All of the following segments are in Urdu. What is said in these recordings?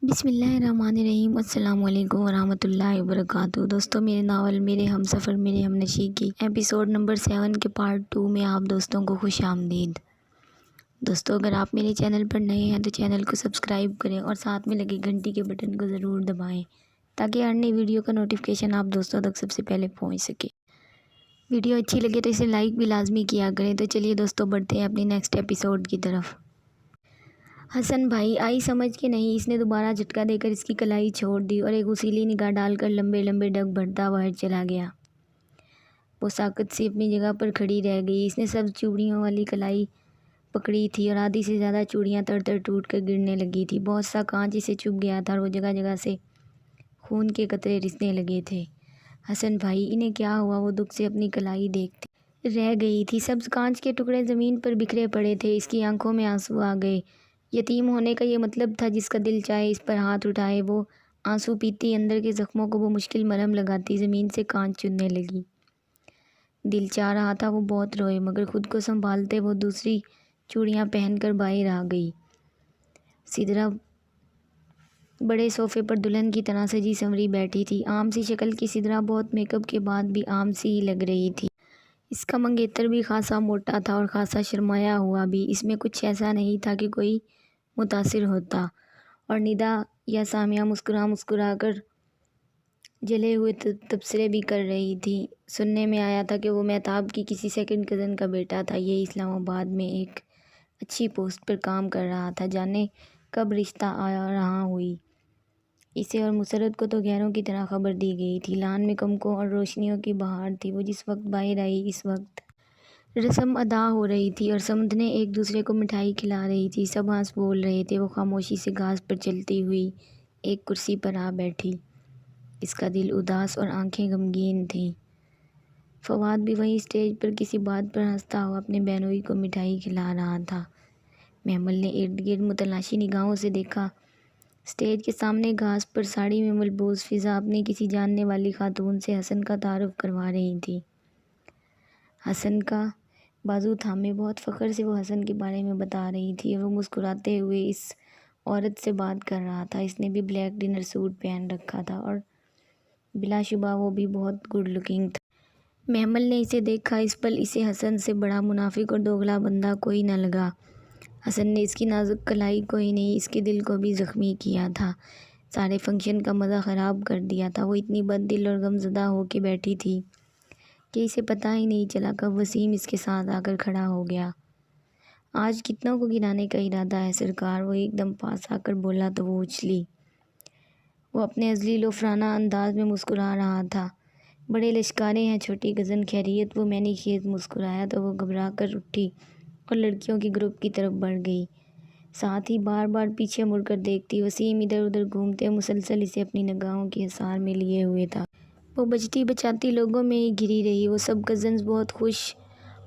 بسم اللہ الرحمن الرحیم۔ السلام علیکم ورحمۃ اللہ وبرکاتہ۔ دوستوں، میرے ناول میرے ہم سفر میرے ہم نشی کی ایپیسوڈ نمبر 7 کے پارٹ 2 میں آپ دوستوں کو خوش آمدید۔ دوستوں، اگر آپ میرے چینل پر نئے ہیں تو چینل کو سبسکرائب کریں اور ساتھ میں لگے گھنٹی کے بٹن کو ضرور دبائیں تاکہ ہر نئی ویڈیو کا نوٹیفیکیشن آپ دوستوں تک سب سے پہلے پہنچ سکے۔ ویڈیو اچھی لگے تو اسے لائک بھی لازمی کیا کریں۔ تو چلیے دوستوں، بڑھتے ہیں اپنی نیکسٹ ایپیسوڈ کی طرف۔ حسن بھائی آئی سمجھ کے نہیں، اس نے دوبارہ جھٹکا دے کر اس کی کلائی چھوڑ دی اور ایک غصیلی نگاہ ڈال کر لمبے لمبے ڈگ بھرتا باہر چلا گیا۔ وہ ساکت سی اپنی جگہ پر کھڑی رہ گئی۔ اس نے سب چوڑیوں والی کلائی پکڑی تھی اور آدھی سے زیادہ چوڑیاں تڑ تڑ ٹوٹ کر گرنے لگی تھی۔ بہت سا کانچ اسے چبھ گیا تھا اور وہ جگہ جگہ سے خون کے قطرے رسنے لگے تھے۔ حسن بھائی، انہیں کیا ہوا؟ وہ دکھ سے اپنی کلائی دیکھتی رہ گئی تھی۔ سبز کانچ کے ٹکڑے زمین پر بکھرے پڑے تھے۔ اس کی آنکھوں میں آنسو آ گئے۔ یتیم ہونے کا یہ مطلب تھا؟ جس کا دل چاہے اس پر ہاتھ اٹھائے۔ وہ آنسو پیتی اندر کے زخموں کو وہ مشکل مرہم لگاتی زمین سے کانچ چننے لگی۔ دل چاہ رہا تھا وہ بہت روئے، مگر خود کو سنبھالتے وہ دوسری چوڑیاں پہن کر باہر آ گئی۔ سدرا بڑے صوفے پر دلہن کی طرح سجی سنوری بیٹھی تھی۔ عام سی شکل کی سدرا بہت میک اپ کے بعد بھی عام سی ہی لگ رہی تھی۔ اس کا منگیتر بھی خاصا موٹا تھا اور خاصا شرمایا ہوا بھی۔ اس میں کچھ ایسا نہیں تھا کہ کوئی متاثر ہوتا۔ اور ندا یا سامیہ مسکرا مسکرا کر جلے ہوئے تبصرے بھی کر رہی تھی۔ سننے میں آیا تھا کہ وہ مہتاب کی کسی سیکنڈ کزن کا بیٹا تھا۔ یہ اسلام آباد میں ایک اچھی پوسٹ پر کام کر رہا تھا۔ جانے کب رشتہ آیا رہا ہوئی۔ اسے اور مسرت کو تو غیروں کی طرح خبر دی گئی تھی۔ لان میں کمکوں اور روشنیوں کی بہار تھی۔ وہ جس وقت باہر آئی اس وقت رسم ادا ہو رہی تھی اور سمندھنے ایک دوسرے کو مٹھائی کھلا رہی تھی۔ سب ہنس بول رہے تھے۔ وہ خاموشی سے گھاس پر چلتی ہوئی ایک کرسی پر آ بیٹھی۔ اس کا دل اداس اور آنکھیں غمگین تھیں۔ فواد بھی وہیں اسٹیج پر کسی بات پر ہنستا ہوا اپنے بہنوئی کو مٹھائی کھلا رہا تھا۔ محمل نے ارد گرد متلاشی نگاہوں سے دیکھا۔ اسٹیج کے سامنے گھاس پر ساڑی میں ملبوس فضا اپنی کسی جاننے والی خاتون سے حسن کا تعارف کروا رہی تھی۔ حسن کا بازو تھامے بہت فخر سے وہ حسن کے بارے میں بتا رہی تھی اور وہ مسکراتے ہوئے اس عورت سے بات کر رہا تھا۔ اس نے بھی بلیک ڈنر سوٹ پہن رکھا تھا اور بلا شبہ وہ بھی بہت گڈ لکنگ تھا۔ محمل نے اسے دیکھا۔ اس پل اسے حسن سے بڑا منافق اور دوغلا بندہ کوئی نہ لگا۔ حسن نے اس کی نازک کلائی کو ہی نہیں، اس کے دل کو بھی زخمی کیا تھا۔ سارے فنکشن کا مزہ خراب کر دیا تھا۔ وہ اتنی بد دل اور غم زدہ ہو کے بیٹھی تھی کہ اسے پتہ ہی نہیں چلا کب وسیم اس کے ساتھ آ کر کھڑا ہو گیا۔ آج کتنوں کو گرانے کا ارادہ ہے سرکار؟ وہ ایک دم پاس آ کر بولا تو وہ اچھلی۔ وہ اپنے ذلیل و فرانہ انداز میں مسکرا رہا تھا۔ بڑے لشکارے ہیں چھوٹی کزن، خیریت؟ وہ مینی خیز مسکرایا تو وہ گھبرا کر اٹھی اور لڑکیوں کے گروپ کی طرف بڑھ گئی، ساتھ ہی بار بار پیچھے مڑ کر دیکھتی۔ وسیم ادھر ادھر گھومتے مسلسل اسے اپنی نگاہوں کے حصار میں لیے ہوئے تھا۔ وہ بچتی بچاتی لوگوں میں ہی گھری رہی۔ وہ سب کزنز بہت خوش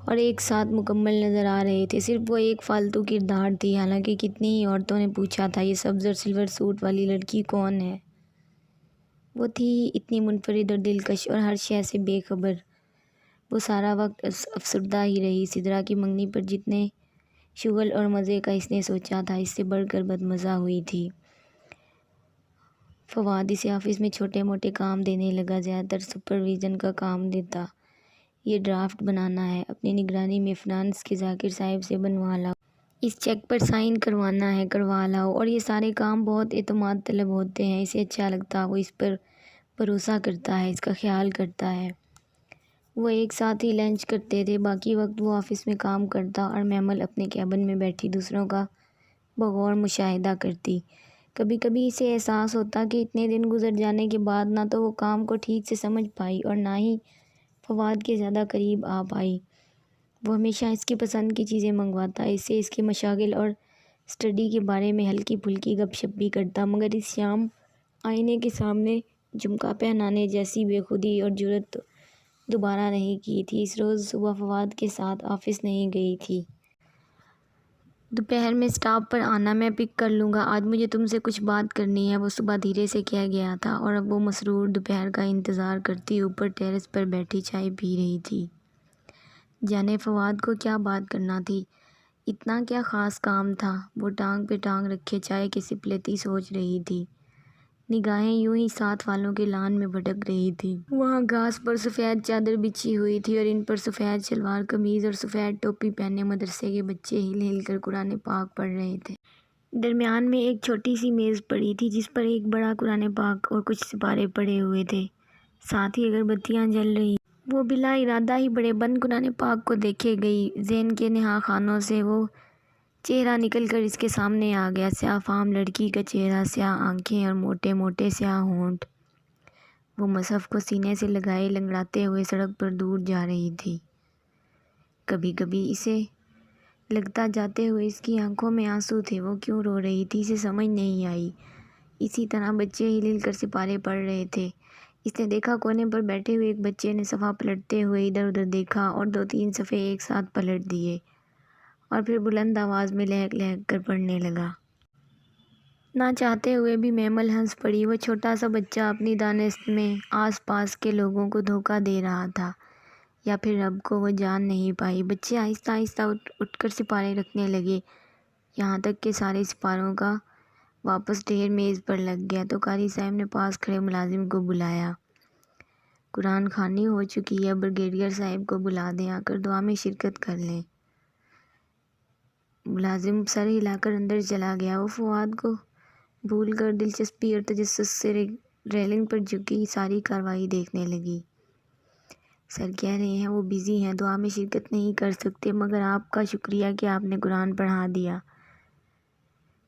اور ایک ساتھ مکمل نظر آ رہے تھے۔ صرف وہ ایک فالتو کردار تھی۔ حالانکہ کتنی ہی عورتوں نے پوچھا تھا، یہ سبز اور سلور سوٹ والی لڑکی کون ہے؟ وہ تھی اتنی منفرد اور دلکش اور ہر شے سے بے خبر۔ وہ سارا وقت افسردہ ہی رہی۔ سدرا کی منگنی پر جتنے شغل اور مزے کا اس نے سوچا تھا، اس سے بڑھ کر بد مزہ ہوئی تھی۔ فواد اسے آفس میں چھوٹے موٹے کام دینے لگا، زیادہ تر سپرویژن کا کام دیتا۔ یہ ڈرافٹ بنانا ہے، اپنی نگرانی میں فنانس کے ذاکر صاحب سے بنوا لاؤ، اس چیک پر سائن کروانا ہے کروا لاؤ، اور یہ سارے کام بہت اعتماد طلب ہوتے ہیں۔ اسے اچھا لگتا، وہ اس پر بھروسہ کرتا ہے، اس کا خیال کرتا ہے۔ وہ ایک ساتھ ہی لنچ کرتے تھے۔ باقی وقت وہ آفس میں کام کرتا اور محمل اپنے کیبن میں بیٹھی دوسروں کا بغور مشاہدہ کرتی۔ کبھی کبھی اسے احساس ہوتا کہ اتنے دن گزر جانے کے بعد نہ تو وہ کام کو ٹھیک سے سمجھ پائی اور نہ ہی فواد کے زیادہ قریب آ پائی۔ وہ ہمیشہ اس کی پسند کی چیزیں منگواتا، اس سے اس کے مشاغل اور اسٹڈی کے بارے میں ہلکی پھلکی گپ شپ بھی کرتا، مگر اس شام آئینے کے سامنے جھمکا پہنانے جیسی بے خودی اور جرأت دوبارہ نہیں کی تھی۔ اس روز صبح فواد کے ساتھ آفس نہیں گئی تھی۔ دوپہر میں اسٹاپ پر آنا، میں پک کر لوں گا، آج مجھے تم سے کچھ بات کرنی ہے، وہ صبح دھیرے سے کہہ گیا تھا اور اب وہ مسرور دوپہر کا انتظار کرتی اوپر ٹیرس پر بیٹھی چائے پی رہی تھی۔ جانے فواد کو کیا بات کرنا تھی؟ اتنا کیا خاص کام تھا؟ وہ ٹانگ پہ ٹانگ رکھے چائے کی سپ لیتی سوچ رہی تھی۔ نگاہیں یوں ہی ساتھ والوں کے لان میں بھٹک رہی تھی۔ وہاں گھاس پر سفید چادر بچھی ہوئی تھی اور ان پر سفید شلوار قمیض اور سفید ٹوپی پہنے مدرسے کے بچے ہل ہل کر قرآن پاک پڑھ رہے تھے۔ درمیان میں ایک چھوٹی سی میز پڑی تھی جس پر ایک بڑا قرآن پاک اور کچھ سپارے پڑے ہوئے تھے، ساتھ ہی اگربتیاں جل رہی۔ وہ بلا ارادہ ہی بڑے بند قرآن پاک کو دیکھے گئی۔ ذہن کے نہا خانوں سے وہ چہرہ نکل کر اس کے سامنے آ گیا، سیاہ فام لڑکی کا چہرہ، سیاہ آنکھیں اور موٹے موٹے سیاہ ہونٹ۔ وہ مصحف کو سینے سے لگائے لنگڑاتے ہوئے سڑک پر دور جا رہی تھی۔ کبھی کبھی اسے لگتا جاتے ہوئے اس کی آنکھوں میں آنسو تھے۔ وہ کیوں رو رہی تھی اسے سمجھ نہیں آئی۔ اسی طرح بچے ہل ہل کر سپارے پڑھ رہے تھے۔ اس نے دیکھا کونے پر بیٹھے ہوئے ایک بچے نے صفحہ پلٹتے ہوئے ادھر ادھر دیکھا اور 2-3 صفحے ایک ساتھ پلٹ دیے اور پھر بلند آواز میں لہک لہک کر پڑھنے لگا۔ نہ چاہتے ہوئے بھی میمل ہنس پڑی۔ وہ چھوٹا سا بچہ اپنی دانست میں آس پاس کے لوگوں کو دھوکہ دے رہا تھا یا پھر رب کو، وہ جان نہیں پائی۔ بچے آہستہ آہستہ اٹھ کر سپارے رکھنے لگے، یہاں تک کہ سارے سپاروں کا واپس ڈھیر میز پر لگ گیا تو قاری صاحب نے پاس کھڑے ملازم کو بلایا۔ قرآن خوانی ہو چکی ہے، بریگیڈیئر صاحب کو بلا دیں، آ کر دعا میں شرکت کر لیں۔ ملازم سر ہلا کر اندر چلا گیا۔ وہ فواد کو بھول کر دلچسپی اور تجسس سے ریلنگ پر جھکی ساری کارروائی دیکھنے لگی۔ سر کہہ رہے ہیں وہ بزی ہیں، دعا میں شرکت نہیں کر سکتے، مگر آپ کا شکریہ کہ آپ نے قرآن پڑھا دیا۔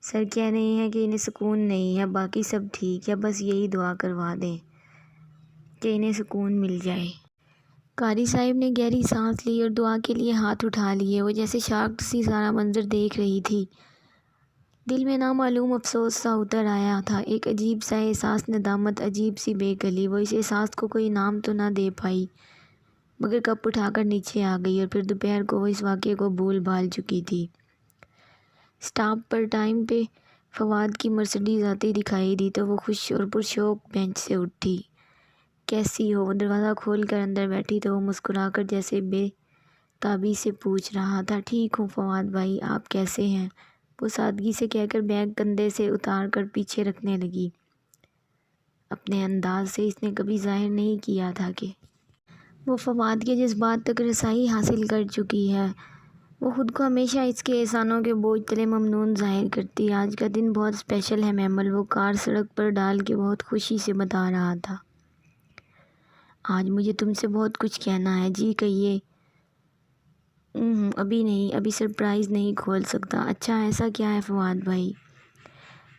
سر کہہ رہے ہیں کہ انہیں سکون نہیں ہے، باقی سب ٹھیک ہے، بس یہی دعا کروا دیں کہ انہیں سکون مل جائے۔ قاری صاحب نے گہری سانس لی اور دعا کے لیے ہاتھ اٹھا لیے۔ وہ جیسے شاکڈ سی سارا منظر دیکھ رہی تھی۔ دل میں نامعلوم افسوس سا اتر آیا تھا، ایک عجیب سا احساس ندامت، عجیب سی بے کلی۔ وہ اس احساس کو کوئی نام تو نہ دے پائی، مگر کپ اٹھا کر نیچے آ گئی اور پھر دوپہر کو وہ اس واقعے کو بھول بھال چکی تھی۔ سٹاپ پر ٹائم پہ فواد کی مرسڈیز آتی دکھائی دی تو وہ خوش اور پرشوق بینچ سے اٹھی۔ کیسی ہو؟ وہ دروازہ کھول کر اندر بیٹھی تو وہ مسکرا کر جیسے بے تابی سے پوچھ رہا تھا، ٹھیک ہوں فواد بھائی، آپ کیسے ہیں؟ وہ سادگی سے کہہ کر بیگ کندھے سے اتار کر پیچھے رکھنے لگی۔ اپنے انداز سے اس نے کبھی ظاہر نہیں کیا تھا کہ وہ فواد کے جذبات تک رسائی حاصل کر چکی ہے۔ وہ خود کو ہمیشہ اس کے احسانوں کے بوجھ تلے ممنون ظاہر کرتی۔ آج کا دن بہت اسپیشل ہے میمل، وہ کار سڑک پر ڈال کے بہت خوشی سے بتا رہا تھا۔ آج مجھے تم سے بہت کچھ کہنا ہے۔ جی کہیے۔ ابھی نہیں، ابھی سرپرائز نہیں کھول سکتا۔ اچھا ایسا کیا ہے فواد بھائی؟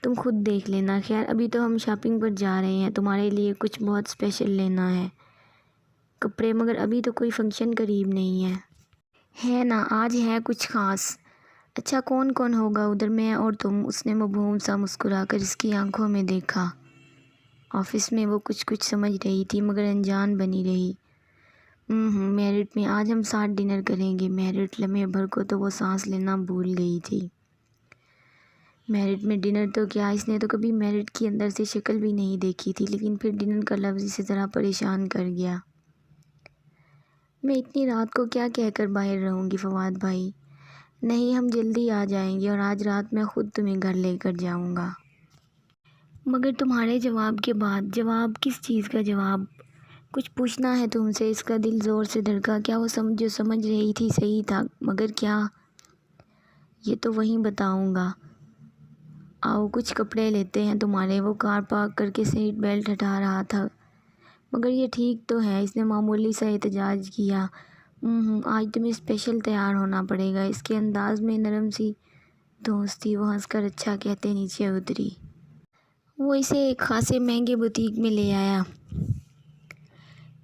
تم خود دیکھ لینا۔ خیر ابھی تو ہم شاپنگ پر جا رہے ہیں، تمہارے لیے کچھ بہت اسپیشل لینا ہے، کپڑے، مگر ابھی تو کوئی فنکشن قریب نہیں ہے نا، آج ہے کچھ خاص۔ اچھا کون کون ہوگا ادھر؟ میں اور تم۔ اس نے مبہوم سا مسکرا کر اس کی آنکھوں میں دیکھا۔ آفس میں وہ کچھ سمجھ رہی تھی مگر انجان بنی رہی۔ میرٹ میں آج ہم ساتھ ڈنر کریں گے۔ میرٹ؟ لمحے بھر کو تو وہ سانس لینا بھول گئی تھی۔ میرٹ میں ڈنر تو کیا، اس نے تو کبھی میرٹ کی اندر سے شکل بھی نہیں دیکھی تھی، لیکن پھر ڈنر کا لفظ اسے ذرا پریشان کر گیا۔ میں اتنی رات کو کیا کہہ کر باہر رہوں گی فواد بھائی؟ نہیں ہم جلدی آ جائیں گے اور آج رات میں خود تمہیں گھر لے کر جاؤں گا۔ مگر تمہارے جواب کے بعد؟ جواب؟ کس چیز کا جواب؟ کچھ پوچھنا ہے تم سے۔ اس کا دل زور سے دھڑکا۔ کیا وہ جو سمجھ رہی تھی صحیح تھا؟ مگر کیا؟ یہ تو وہیں بتاؤں گا۔ آؤ کچھ کپڑے لیتے ہیں تمہارے۔ وہ کار پارک کر کے سیٹ بیلٹ ہٹا رہا تھا۔ مگر یہ ٹھیک تو ہے، اس نے معمولی سا احتجاج کیا۔ آج تمہیں اسپیشل تیار ہونا پڑے گا۔ اس کے انداز میں نرم سی دھونس تھی۔ وہ ہنس کر اچھا کہتے نیچے اتری۔ وہ اسے ایک خاصے مہنگے بوتیک میں لے آیا۔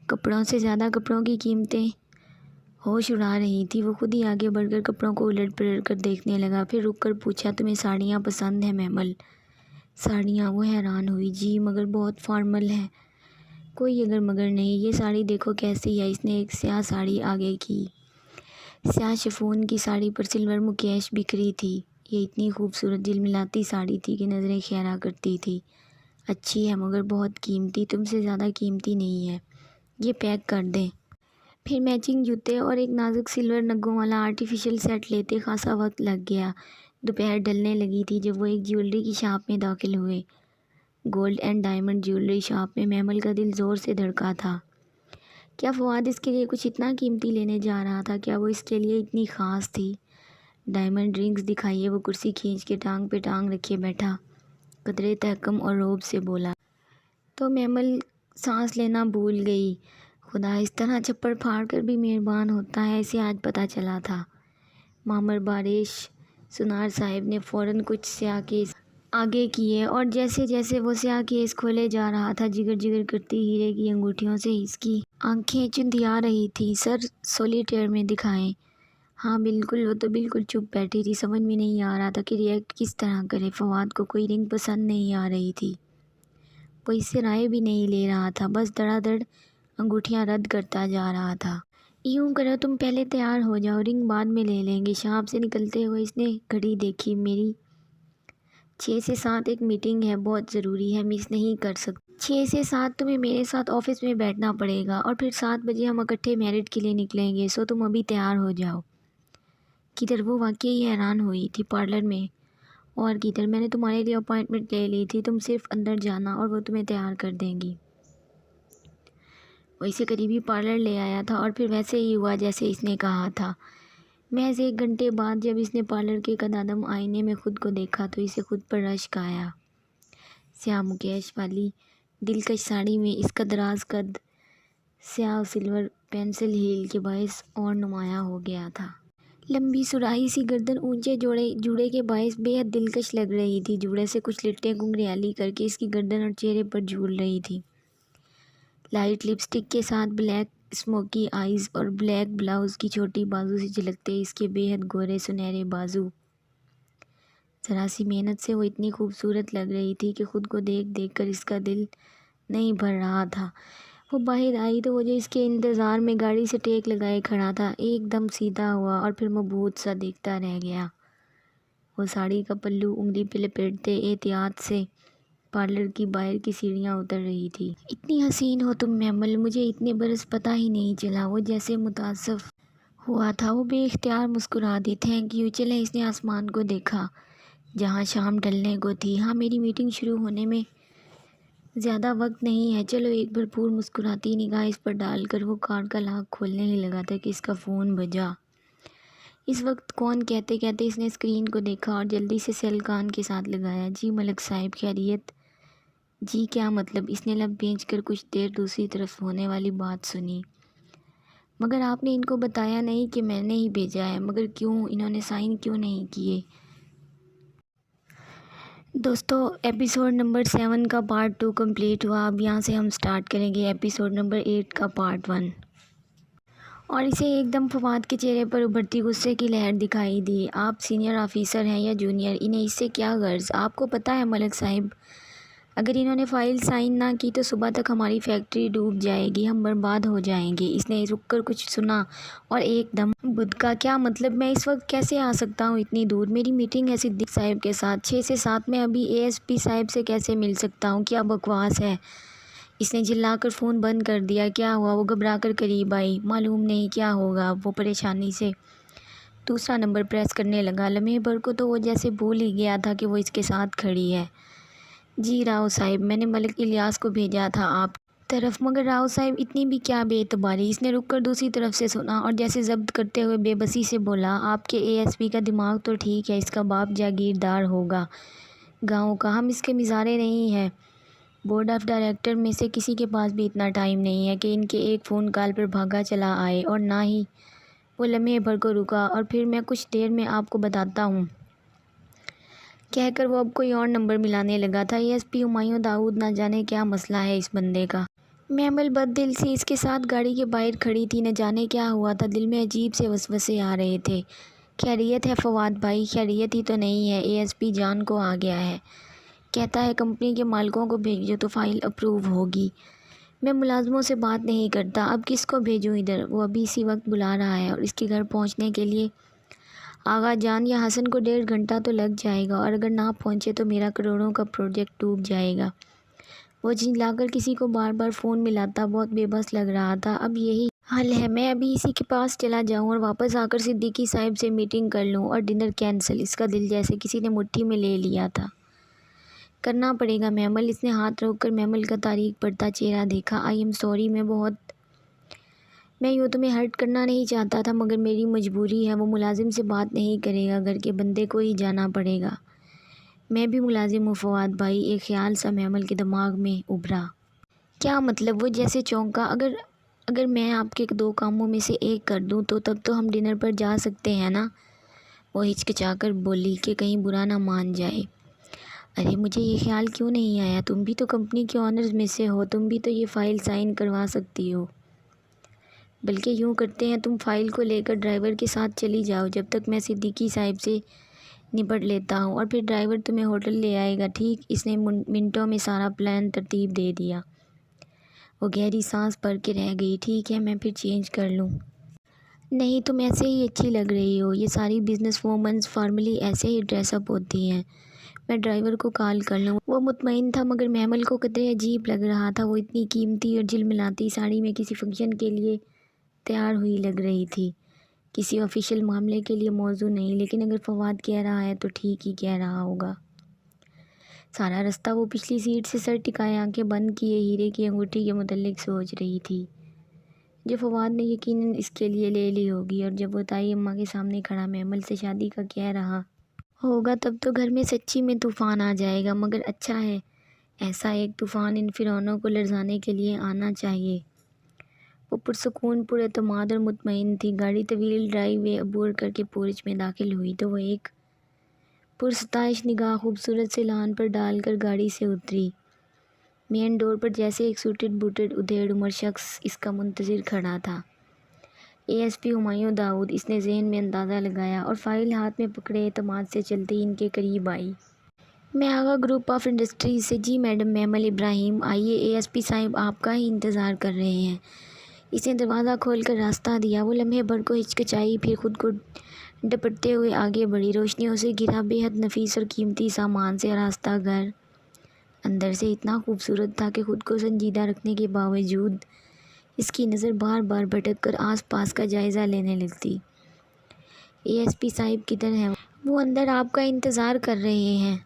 کپڑوں سے زیادہ کپڑوں کی قیمتیں ہوش اڑا رہی تھی۔ وہ خود ہی آگے بڑھ کر کپڑوں کو الٹ پلٹ کر دیکھنے لگا، پھر رک کر پوچھا، تمہیں ساڑیاں پسند ہیں میمل؟ ساڑیاں؟ وہ حیران ہوئی۔ جی مگر بہت فارمل ہے۔ کوئی اگر مگر نہیں، یہ ساڑی دیکھو کیسی ہے۔ اس نے ایک سیاہ ساڑی آگے کی۔ سیاہ شفون کی ساڑی پر سلور مکیش بکھری تھی۔ یہ اتنی خوبصورت جھلملاتی ساڑی تھی کہ نظریں خیرہ کرتی تھی۔ اچھی ہے مگر بہت قیمتی، تم سے زیادہ قیمتی نہیں ہے۔ یہ پیک کر دیں؟ پھر میچنگ جوتے اور ایک نازک سلور نگوں والا آرٹیفیشل سیٹ لیتے خاصا وقت لگ گیا۔ دوپہر ڈھلنے لگی تھی جب وہ ایک جیولری کی شاپ میں داخل ہوئے۔ Gold and diamond jewellery shop میں محمل کا دل زور سے دھڑکا تھا۔ کیا فواد اس کے لیے کچھ اتنا قیمتی لینے جا رہا تھا؟ کیا وہ اس کے لیے اتنی خاص تھی؟ ڈائمنڈ رنگز دکھائیے، وہ کرسی کھینچ کے ٹانگ پہ ٹانگ رکھے بیٹھا، قدرے تحکم اور رعب سے بولا۔ تو محمل سانس لینا بھول گئی۔ خدا اس طرح چھپڑ پھاڑ کر بھی مہربان ہوتا ہے، اسے آج پتہ چلا تھا۔ معمر بارش سنار صاحب نے فوراً کچھ سیاہ کیس آگے کیے اور جیسے جیسے وہ سیاہ کیس کھولے جا رہا تھا، جگر جگر کرتی ہیرے کی انگوٹھیوں سے اس کی آنکھیں چندھیا رہی تھی۔ سر سولیٹیئر میں دکھائیں۔ ہاں بالکل، وہ تو بالکل چپ بیٹھی تھی، سمجھ میں نہیں آ رہا تھا کہ ریئیکٹ کس طرح کرے۔ فواد کو کوئی رنگ پسند نہیں آ رہی تھی، وہ اس سے رائے بھی نہیں لے رہا تھا، بس دڑا دڑ انگوٹھیاں رد کرتا جا رہا تھا۔ یوں کرو، تم پہلے تیار ہو جاؤ، رنگ بعد میں لے لیں گے۔ شاپ سے نکلتے ہوئے اس نے گھڑی دیکھی۔ میری 6 سے 7 ایک میٹنگ ہے، بہت ضروری ہے، مس نہیں کر سکتی۔ 6 سے 7 تمہیں میرے ساتھ آفس میں بیٹھنا پڑے گا اور پھر 7 بجے ہم اکٹھے میرٹ کے لیے نکلیں گے، سو تم ابھی تیار ہو جاؤ۔ کدھر؟ وہ واقعی حیران ہوئی تھی۔ پارلر میں۔ اور کدھر؟ میں نے تمہارے لیے اپائنٹمنٹ لے لی تھی، تم صرف اندر جانا اور وہ تمہیں تیار کر دیں گی۔ وہ اسے قریبی پارلر لے آیا تھا اور پھر ویسے ہی ہوا جیسے اس نے کہا تھا۔ محض 1 گھنٹے بعد جب اس نے پارلر کے قدادم آئینے میں خود کو دیکھا تو اسے خود پر رشک آیا۔ سیاہ مکیش والی دلکش ساڑی میں اس کا دراز قد سیاہ و سلور پینسل ہیل کے باعث اور نمایاں ہو گیا تھا۔ لمبی سراہی سی گردن اونچے جوڑے کے باعث بے حد دلکش لگ رہی تھی۔ جوڑے سے کچھ لٹیں گنگریالی کر کے اس کی گردن اور چہرے پر جھول رہی تھی۔ لائٹ لپسٹک کے ساتھ بلیک اسموکی آئیز اور بلیک بلاؤز کی چھوٹی بازو سے جھلکتے اس کے بے حد گورے سنہرے بازو۔ ذرا سی محنت سے وہ اتنی خوبصورت لگ رہی تھی کہ خود کو دیکھ دیکھ کر اس کا دل نہیں بھر رہا تھا۔ وہ باہر آئی تو وہ جو اس کے انتظار میں گاڑی سے ٹیک لگائے کھڑا تھا ایک دم سیدھا ہوا اور پھر مبہوت سا دیکھتا رہ گیا۔ وہ ساڑی کا پلو انگلی پہ لپیٹتے احتیاط سے پارلر کی باہر کی سیڑھیاں اتر رہی تھی۔ اتنی حسین ہو تم محمل، مجھے اتنے برس پتہ ہی نہیں چلا۔ وہ جیسے متاثر ہوا تھا، وہ بے اختیار مسکرا دی۔ Thank you. چلیں۔ اس نے آسمان کو دیکھا جہاں شام ڈھلنے کو تھی۔ ہاں میری میٹنگ شروع ہونے میں زیادہ وقت نہیں ہے، چلو۔ ایک بھرپور مسکراتی نگاہ اس پر ڈال کر وہ کار کا لاک کھولنے ہی لگا تھا کہ اس کا فون بجا۔ اس وقت کون؟ کہتے کہتے اس نے اسکرین کو دیکھا اور جلدی سے سیل کان کے ساتھ لگایا۔ جی ملک صاحب، خیریت؟ جی کیا مطلب؟ اس نے لب بھینچ کر کچھ دیر دوسری طرف ہونے والی بات سنی۔ مگر آپ نے ان کو بتایا نہیں کہ میں نے ہی بھیجا ہے؟ مگر کیوں؟ انہوں نے سائن کیوں نہیں کیے؟ دوستو ایپیسوڈ نمبر 7 کا پارٹ 2 کمپلیٹ ہوا۔ اب یہاں سے ہم سٹارٹ کریں گے ایپیسوڈ نمبر 8 کا پارٹ 1۔ اور اسے ایک دم فواد کے چہرے پر ابھرتی غصے کی لہر دکھائی دی۔ آپ سینئر آفیسر ہیں یا جونیئر؟ انہیں اس سے کیا غرض؟ آپ کو پتہ ہے ملک صاحب، اگر انہوں نے فائل سائن نہ کی تو صبح تک ہماری فیکٹری ڈوب جائے گی، ہم برباد ہو جائیں گے۔ اس نے رک کر کچھ سنا اور ایک دم بدکا۔ کیا مطلب؟ میں اس وقت کیسے آ سکتا ہوں اتنی دور؟ میری میٹنگ ہے صدیق صاحب کے ساتھ 6 سے 7 میں، ابھی ASP صاحب سے کیسے مل سکتا ہوں؟ کیا بکواس ہے؟ اس نے چلا کر فون بند کر دیا۔ کیا ہوا؟ وہ گھبرا کر قریب آئی۔ معلوم نہیں کیا ہوگا، وہ پریشانی سے دوسرا نمبر پریس کرنے لگا۔ لمحے بھر کو تو وہ جیسے بھول ہی گیا تھا کہ وہ اس کے ساتھ کھڑی ہے۔ جی راؤ صاحب، میں نے ملک الیاس کو بھیجا تھا آپ طرف۔ مگر راؤ صاحب اتنی بھی کیا بے اعتباری؟ اس نے رک کر دوسری طرف سے سنا اور جیسے ضبط کرتے ہوئے بے بسی سے بولا، آپ کے ASP کا دماغ تو ٹھیک ہے، اس کا باپ جاگیردار ہوگا گاؤں کا، ہم اس کے مزارے نہیں ہیں۔ بورڈ آف ڈائریکٹر میں سے کسی کے پاس بھی اتنا ٹائم نہیں ہے کہ ان کے ایک فون کال پر بھاگا چلا آئے، اور نہ ہی وہ لمحے بھر کو رکا اور پھر میں کچھ دیر میں آپ کو بتاتا ہوں کہہ کر وہ اب کوئی اور نمبر ملانے لگا تھا۔ ASP ہمایوں داؤد، نہ جانے کیا مسئلہ ہے اس بندے کا۔ محمل بد دل سی اس کے ساتھ گاڑی کے باہر کھڑی تھی، نہ جانے کیا ہوا تھا، دل میں عجیب سے وسوسے آ رہے تھے۔ خیریت ہے فواد بھائی؟ خیریت ہی تو نہیں ہے، ASP جان کو آ گیا ہے، کہتا ہے کمپنی کے مالکوں کو بھیجو تو فائل اپروو ہوگی۔ میں ملازموں سے بات نہیں کرتا، اب کس کو بھیجوں ادھر؟ وہ ابھی اسی وقت بلا رہا ہے اور اس کے گھر پہنچنے کے لیے آغا جان یا حسن کو 1.5 گھنٹہ تو لگ جائے گا، اور اگر نہ پہنچے تو میرا کروڑوں کا پروجیکٹ ڈوب جائے گا۔ وہ جھنجلا کر کسی کو بار بار فون ملاتا، بہت بے بس لگ رہا تھا۔ اب یہی حل ہے میں ابھی اسی کے پاس چلا جاؤں اور واپس آ کر صدیقی صاحب سے میٹنگ کر لوں اور ڈنر کینسل۔ اس کا دل جیسے کسی نے مٹھی میں لے لیا تھا۔ کرنا پڑے گا میمل۔ اس نے ہاتھ روک کر میمل کا تاریک پڑتا چہرہ دیکھا۔ آئی ایم سوری، میں یوں تمہیں ہرٹ کرنا نہیں چاہتا تھا، مگر میری مجبوری ہے۔ وہ ملازم سے بات نہیں کرے گا، گھر کے بندے کو ہی جانا پڑے گا۔ میں بھی ملازم ہوں فواد بھائی، ایک خیال سا میمل کے دماغ میں ابھرا۔ کیا مطلب؟ وہ جیسے چونکا۔ اگر میں آپ کے 2 کاموں میں سے ایک کر دوں تو تب تو ہم ڈنر پر جا سکتے ہیں نا؟ وہ ہچکچا کر بولی کہ کہیں برا نہ مان جائے۔ ارے مجھے یہ خیال کیوں نہیں آیا؟ تم بھی تو کمپنی کے آنرز میں سے ہو، تم بھی تو یہ فائل سائن کروا سکتی ہو۔ بلکہ یوں کرتے ہیں، تم فائل کو لے کر ڈرائیور کے ساتھ چلی جاؤ جب تک میں صدیقی صاحب سے نپٹ لیتا ہوں، اور پھر ڈرائیور تمہیں ہوٹل لے آئے گا، ٹھیک؟ اس نے منٹوں میں سارا پلان ترتیب دے دیا۔ وہ گہری سانس بھر کے رہ گئی۔ ٹھیک ہے، میں پھر چینج کر لوں۔ نہیں، تم ایسے ہی اچھی لگ رہی ہو۔ یہ ساری بزنس وومنز فارملی ایسے ہی ڈریس اپ ہوتی ہیں۔ میں ڈرائیور کو کال کر لوں۔ وہ مطمئن تھا، مگر میمل کو قدرے عجیب لگ رہا تھا۔ وہ اتنی قیمتی اور جھلملاتی ساڑی میں کسی فنکشن کے لیے تیار ہوئی لگ رہی تھی، کسی آفیشیل معاملے کے لیے موزوں نہیں۔ لیکن اگر فواد کہہ رہا ہے تو ٹھیک ہی کہہ رہا ہوگا۔ سارا رستہ وہ پچھلی سیٹ سے سر ٹکائے آنکھیں بند کیے ہیرے کی انگوٹھی کے متعلق سوچ رہی تھی، جو فواد نے یقیناً اس کے لیے لے لی ہوگی، اور جب وہ تائی اماں کے سامنے کھڑا میمل سے شادی کا کہہ رہا ہوگا تب تو گھر میں سچی میں طوفان آ جائے گا۔ مگر اچھا ہے، ایسا ایک طوفان ان فرعونوں کو لرزانے کے لیے آنا چاہیے۔ وہ پرسکون، پر اعتماد اور مطمئن تھی۔ گاڑی طویل ڈرائیو وے عبور کر کے پورچ میں داخل ہوئی تو وہ ایک پرستائش نگاہ خوبصورت سے لان پر ڈال کر گاڑی سے اتری۔ مین ڈور پر جیسے ایک سوٹڈ بوٹڈ ادھیڑ عمر شخص اس کا منتظر کھڑا تھا۔ اے ایس پی ہمایوں داؤد، اس نے ذہن میں اندازہ لگایا، اور فائل ہاتھ میں پکڑے اعتماد سے چلتی ان کے قریب آئی۔ میں آغا گروپ آف انڈسٹریز سے۔ جی میڈم میمل ابراہیم، آئیے، اے ایس پی صاحب آپ کا ہی انتظار کر رہے ہیں۔ اس نے دروازہ کھول کر راستہ دیا۔ وہ لمحے بھر کو ہچکچائی، پھر خود کو ڈپٹتے ہوئے آگے بڑھی۔ روشنیوں سے گھرا بے حد نفیس اور قیمتی سامان سے آراستہ گھر اندر سے اتنا خوبصورت تھا کہ خود کو سنجیدہ رکھنے کے باوجود اس کی نظر بار بار بھٹک کر آس پاس کا جائزہ لینے لگتی۔ اے ایس پی صاحب کدھر ہیں؟ وہ اندر آپ کا انتظار کر رہے ہیں۔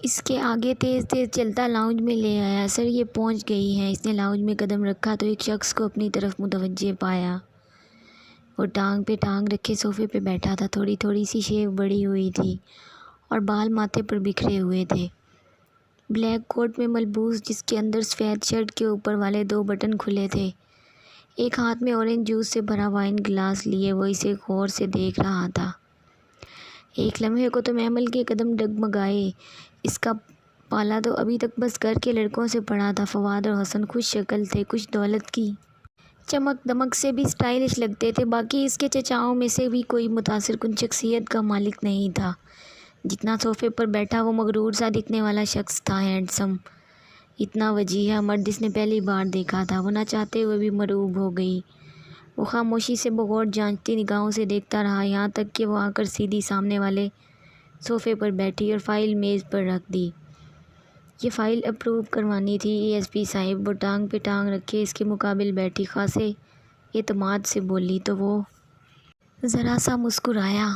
اس کے آگے تیز تیز چلتا لاؤنج میں لے آیا۔ سر یہ پہنچ گئی ہیں۔ اس نے لاؤنج میں قدم رکھا تو ایک شخص کو اپنی طرف متوجہ پایا۔ وہ ٹانگ پہ ٹانگ رکھے صوفے پہ بیٹھا تھا، تھوڑی سی شیو بڑھی ہوئی تھی اور بال ماتھے پر بکھرے ہوئے تھے۔ بلیک کوٹ میں ملبوس، جس کے اندر سفید شرٹ کے اوپر والے 2 بٹن کھلے تھے، ایک ہاتھ میں اورنج جوس سے بھرا وائن گلاس لیے وہ اسے غور سے دیکھ رہا تھا۔ ایک لمحے کو تو میمل کے قدم ڈگمگائے۔ اس کا پالا تو ابھی تک بس گھر کے لڑکوں سے پڑا تھا۔ فواد اور حسن خوش شکل تھے، کچھ دولت کی چمک دمک سے بھی سٹائلش لگتے تھے۔ باقی اس کے چچاؤں میں سے بھی کوئی متاثر کن شخصیت کا مالک نہیں تھا جتنا صوفے پر بیٹھا وہ مغرور سا دکھنے والا شخص تھا۔ ہینڈسم، اتنا وجیہہ مرد جس نے پہلی بار دیکھا تھا۔ وہ نہ چاہتے ہوئے بھی مرعوب ہو گئی۔ وہ خاموشی سے بغور جانچتی نگاہوں سے دیکھتا رہا، یہاں تک کہ وہ آ کر سیدھی سامنے والے صوفے پر بیٹھی اور فائل میز پر رکھ دی۔ یہ فائل اپروو کروانی تھی اے ایس پی صاحب۔ وہ ٹانگ پہ ٹانگ رکھے اس کے مقابل بیٹھی، خاصے اعتماد سے بولی تو وہ ذرا سا مسکرایا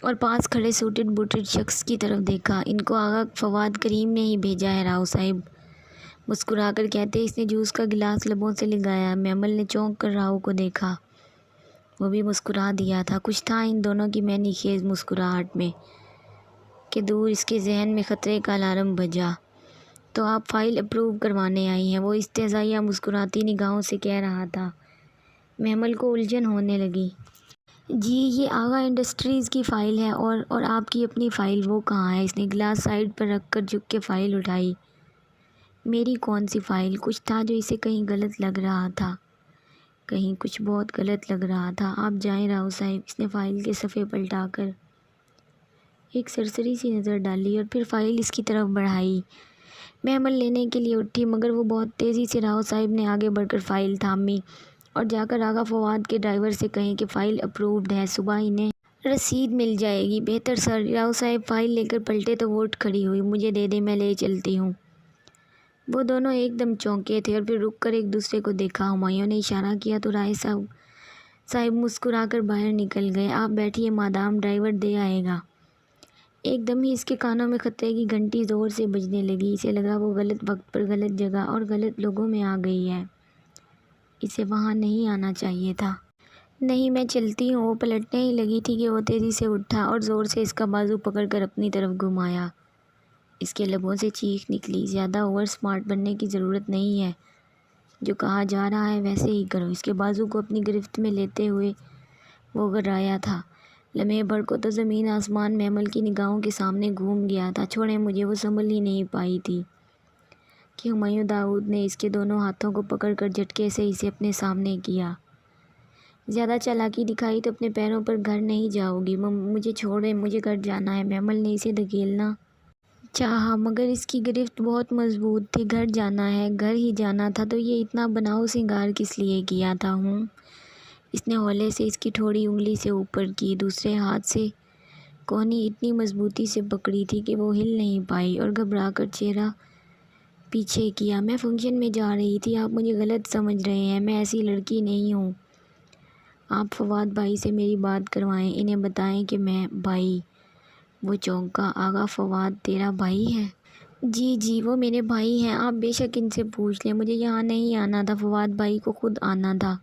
اور پاس کھڑے سوٹڈ بوٹڈ شخص کی طرف دیکھا۔ ان کو آغا فواد کریم نے ہی بھیجا ہے راؤ صاحب، مسکرا کر کہتے اس نے جوس کا گلاس لبوں سے لگایا۔ میمل نے چونک کر راؤ کو دیکھا، وہ بھی مسکرا دیا تھا۔ کچھ تھا ان دونوں کی معنی خیز مسکراہٹ میں کہ دور اس کے ذہن میں خطرے کا الارم بجا۔ تو آپ فائل اپروو کروانے آئی ہیں؟ وہ استہزائیہ مسکراتی نگاہوں سے کہہ رہا تھا۔ میمل کو الجھن ہونے لگی۔ جی یہ آغا انڈسٹریز کی فائل ہے، اور آپ کی اپنی فائل وہ کہاں ہے؟ اس نے گلاس سائڈ پر رکھ کر جھک کے فائل اٹھائی۔ میری کون سی فائل؟ کچھ تھا جو اسے کہیں غلط لگ رہا تھا، کہیں کچھ بہت غلط لگ رہا تھا۔ آپ جائیں راؤ صاحب۔ اس نے فائل کے صفحے پلٹا کر ایک سرسری سی نظر ڈالی اور پھر فائل اس کی طرف بڑھائی۔ میمل لینے کے لیے اٹھی، مگر وہ بہت تیزی سے راؤ صاحب نے آگے بڑھ کر فائل تھامی اور جا کر آغا فواد کے ڈرائیور سے کہیں کہ فائل اپرووڈ ہے، صبح انہیں رسید مل جائے گی۔ بہتر سر۔ راؤ صاحب فائل لے کر پلٹے تو وہ اٹھ کھڑی ہوئی۔ مجھے دے دیں، میں لے چلتی ہوں۔ وہ دونوں ایک دم چونکے تھے اور پھر رک کر ایک دوسرے کو دیکھا۔ ہمایوں نے اشارہ کیا تو رائے صاحب مسکرا کر باہر نکل گئے۔ آپ بیٹھیے مادام، ڈرائیور دے آئے گا۔ ایک دم ہی اس کے کانوں میں خطرے کی گھنٹی زور سے بجنے لگی۔ اسے لگا وہ غلط وقت پر غلط جگہ اور غلط لوگوں میں آ گئی ہے۔ اسے وہاں نہیں آنا چاہیے تھا۔ نہیں، میں چلتی ہوں۔ وہ پلٹنے ہی لگی تھی کہ وہ تیزی سے اٹھا اور زور سے اس کا بازو پکڑ کر اپنی طرف گھمایا۔ اس کے لبوں سے چیخ نکلی، زیادہ اوور سمارٹ بننے کی ضرورت نہیں ہے۔ جو کہا جا رہا ہے ویسے ہی کرو۔ اس کے بازو کو اپنی گرفت میں لیتے ہوئے وہ گھرایا تھا۔ لمحے بھر کو تو زمین آسمان محمل کی نگاہوں کے سامنے گھوم گیا تھا۔ چھوڑیں مجھے، وہ سنبھل ہی نہیں پائی تھی کہ ہمایوں داؤد نے اس کے دونوں ہاتھوں کو پکڑ کر جھٹکے سے اسے اپنے سامنے کیا۔ زیادہ چالاکی دکھائی تو اپنے پیروں پر گھر نہیں جاؤ گی۔ مجھے چھوڑیں، مجھے گھر جانا ہے۔ محمل نے اسے دھکیلنا چاہا مگر اس کی گرفت بہت مضبوط تھی۔ گھر جانا ہے، گھر ہی جانا تھا تو یہ اتنا بناؤ سنگار کس لیے کیا تھا؟ اس نے ہولے سے اس کی ٹھوڑی انگلی سے اوپر کی، دوسرے ہاتھ سے کونی اتنی مضبوطی سے پکڑی تھی کہ وہ ہل نہیں پائی اور گھبرا کر چہرہ پیچھے کیا۔ میں فنکشن میں جا رہی تھی، آپ مجھے غلط سمجھ رہے ہیں، میں ایسی لڑکی نہیں ہوں۔ آپ فواد بھائی سے میری بات کروائیں، انہیں بتائیں کہ میں بھائی۔ وہ چونکا۔ آغا فواد تیرا بھائی ہے؟ جی وہ میرے بھائی ہیں، آپ بے شک ان سے پوچھ لیں۔ مجھے یہاں نہیں آنا تھا، فواد بھائی کو خود آنا تھا،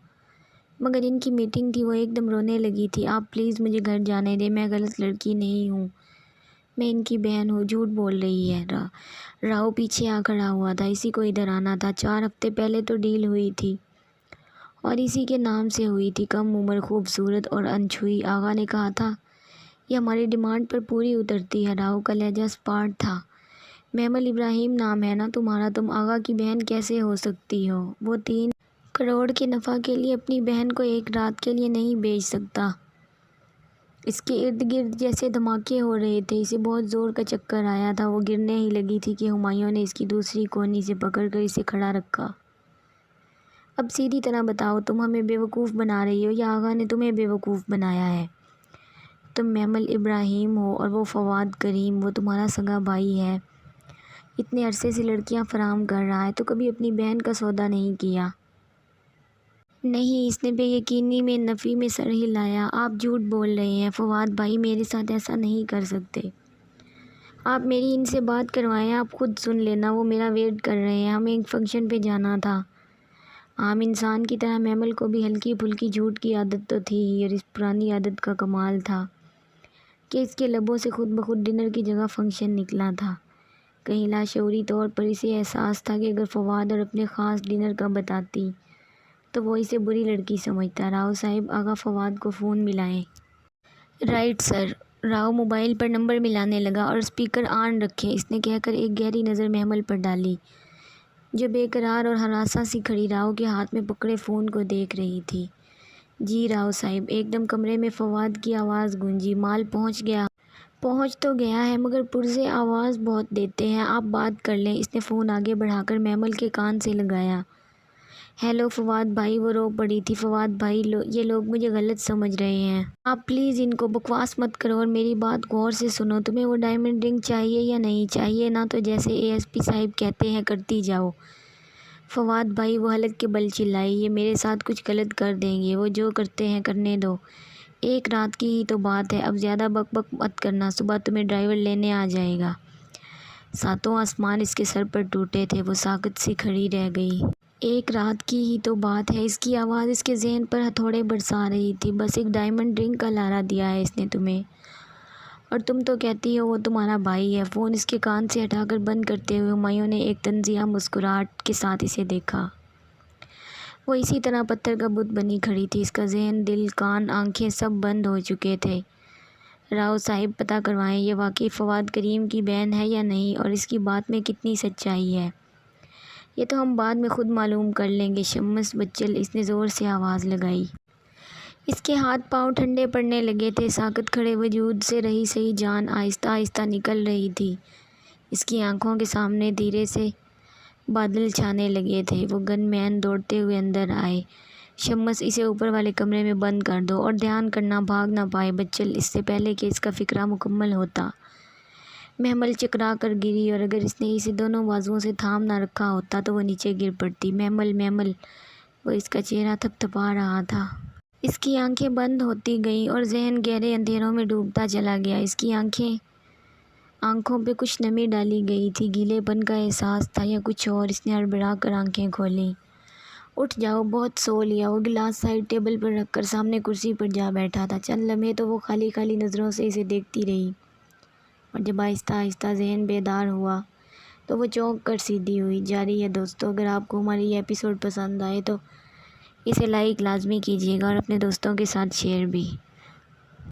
مگر ان کی میٹنگ تھی۔ وہ ایک دم رونے لگی تھی۔ آپ پلیز مجھے گھر جانے دیں، میں غلط لڑکی نہیں ہوں، میں ان کی بہن ہوں۔ جھوٹ بول رہی ہے۔ راؤ پیچھے آ کھڑا ہوا تھا۔ اسی کو ادھر آنا تھا، 4 ہفتے پہلے تو ڈیل ہوئی تھی اور اسی کے نام سے ہوئی تھی۔ کم عمر، خوبصورت اور انچھوئی۔ آغا نے کہا تھا یہ ہماری ڈیمانڈ پر پوری اترتی ہے۔ راؤ کا لہجہ سپاٹ تھا۔ محمل ابراہیم نام ہے نا تمہارا، تم آغا کی بہن کیسے ہو سکتی ہو؟ وہ 3 کروڑ کے نفع کے لیے اپنی بہن کو ایک رات کے لیے نہیں بیچ سکتا۔ اس کے ارد گرد جیسے دھماکے ہو رہے تھے، اسے بہت زور کا چکر آیا تھا۔ وہ گرنے ہی لگی تھی کہ ہمایوں نے اس کی دوسری کونی سے پکڑ کر اسے کھڑا رکھا۔ اب سیدھی طرح بتاؤ، تم ہمیں بیوقوف بنا رہی ہو یا آغا نے تمہیں بیوقوف بنایا ہے؟ تم محمل ابراہیم ہو اور وہ فواد کریم، وہ تمہارا سگا بھائی ہے، اتنے عرصے سے لڑکیاں فراہم کر رہا ہے تو کبھی اپنی بہن کا سودا نہیں کیا؟ نہیں، اس نے بے یقینی میں نفی میں سر ہلایا۔ آپ جھوٹ بول رہے ہیں، فواد بھائی میرے ساتھ ایسا نہیں کر سکتے۔ آپ میری ان سے بات کروائیں، آپ خود سن لینا، وہ میرا ویٹ کر رہے ہیں، ہمیں ایک فنکشن پہ جانا تھا۔ عام انسان کی طرح محمل کو بھی ہلکی پھلکی جھوٹ کی عادت تو تھی ہی، اور اس پرانی عادت کا کمال تھا کہ اس کے لبوں سے خود بخود ڈنر کی جگہ فنکشن نکلا تھا۔ کہیں لاشعوری طور پر اسے احساس تھا کہ اگر فواد اور اپنے خاص ڈنر کا بتاتی تو وہ اسے بری لڑکی سمجھتا۔ راؤ صاحب، آغا فواد کو فون ملائیں۔ Right sir. راؤ موبائل پر نمبر ملانے لگا۔ اور اسپیکر آن رکھیں، اس نے کہہ کر ایک گہری نظر محمل پر ڈالی جو بے قرار اور ہراساں سی کھڑی راؤ کے ہاتھ میں پکڑے فون کو دیکھ رہی تھی۔ جی راؤ صاحب۔ ایک دم کمرے میں فواد کی آواز گونجی۔ مال پہنچ گیا؟ پہنچ تو گیا ہے مگر پرزے آواز بہت دیتے ہیں، آپ بات کر لیں۔ اس نے فون آگے بڑھا کر محمل کے کان سے لگایا۔ ہیلو فواد بھائی، وہ رو پڑی تھی۔ فواد بھائی، یہ لوگ مجھے غلط سمجھ رہے ہیں۔ آپ پلیز ان کو بکواس مت کرو اور میری بات غور سے سنو۔ تمہیں وہ ڈائمنڈ رنگ چاہیے یا نہیں چاہیے؟ نہ تو جیسے ASP صاحب کہتے ہیں کرتی جاؤ۔ فواد بھائی، وہ حلق کے بل چلائی، یہ میرے ساتھ کچھ غلط کر دیں گے، وہ جو کرتے ہیں کرنے دو، ایک رات کی ہی تو بات ہے، اب زیادہ بک بک مت کرنا، صبح تمہیں ڈرائیور لینے آ جائے گا۔ ساتوں آسمان اس کے سر پر ٹوٹے تھے۔ وہ ساکت سی کھڑی رہ گئی۔ ایک رات کی ہی تو بات ہے، اس کی آواز اس کے ذہن پر ہتھوڑے برسا رہی تھی۔ بس ایک ڈائمنڈ رنگ کا لارا دیا ہے اس نے تمہیں، اور تم تو کہتی ہو وہ تمہارا بھائی ہے۔ فون اس کے کان سے ہٹا کر بند کرتے ہوئے ہمایوں نے ایک طنزیہ مسکراہٹ کے ساتھ اسے دیکھا۔ وہ اسی طرح پتھر کا بت بنی کھڑی تھی۔ اس کا ذہن، دل، کان، آنکھیں سب بند ہو چکے تھے۔ راؤ صاحب، پتہ کروائیں یہ واقعی فواد کریم کی بہن ہے یا نہیں، اور اس کی بات میں کتنی سچائی ہے۔ یہ تو ہم بعد میں خود معلوم کر لیں گے۔ شمس بچل، اس نے زور سے آواز لگائی۔ اس کے ہاتھ پاؤں ٹھنڈے پڑنے لگے تھے۔ ساکت کھڑے وجود سے رہی سہی جان آہستہ آہستہ نکل رہی تھی۔ اس کی آنکھوں کے سامنے دھیرے سے بادل چھانے لگے تھے۔ وہ گن مین دوڑتے ہوئے اندر آئے۔ شمس، اسے اوپر والے کمرے میں بند کر دو اور دھیان کرنا بھاگ نہ پائے۔ بچل، اس سے پہلے کہ اس کا فقرہ مکمل ہوتا محمل چکرا کر گری اور اگر اس نے اسے دونوں بازوؤں سے تھام نہ رکھا ہوتا تو وہ نیچے گر پڑتی۔ محمل محمل، وہ اس کا چہرہ تھپ تھپا رہا تھا۔ اس کی آنکھیں بند ہوتی گئیں اور ذہن گہرے اندھیروں میں ڈوبتا چلا گیا۔ اس کی آنکھوں پہ کچھ نمی ڈالی گئی تھی، گیلے پن کا احساس تھا یا کچھ اور۔ اس نے ہڑبڑا کر آنکھیں کھولیں۔ اٹھ جاؤ، بہت سو لیا۔ وہ گلاس سائڈ ٹیبل پر رکھ کر سامنے کرسی پر جا بیٹھا تھا۔ چند لمحے تو وہ خالی خالی نظروں سے اسے دیکھتی رہی اور جب آہستہ آہستہ ذہن بیدار ہوا تو وہ چونک کر سیدھی ہوئی۔ جاری ہے دوستو، اگر آپ کو ہماری یہ ایپیسوڈ پسند آئے تو اسے لائک لازمی کیجیے گا اور اپنے دوستوں کے ساتھ شیئر بھی۔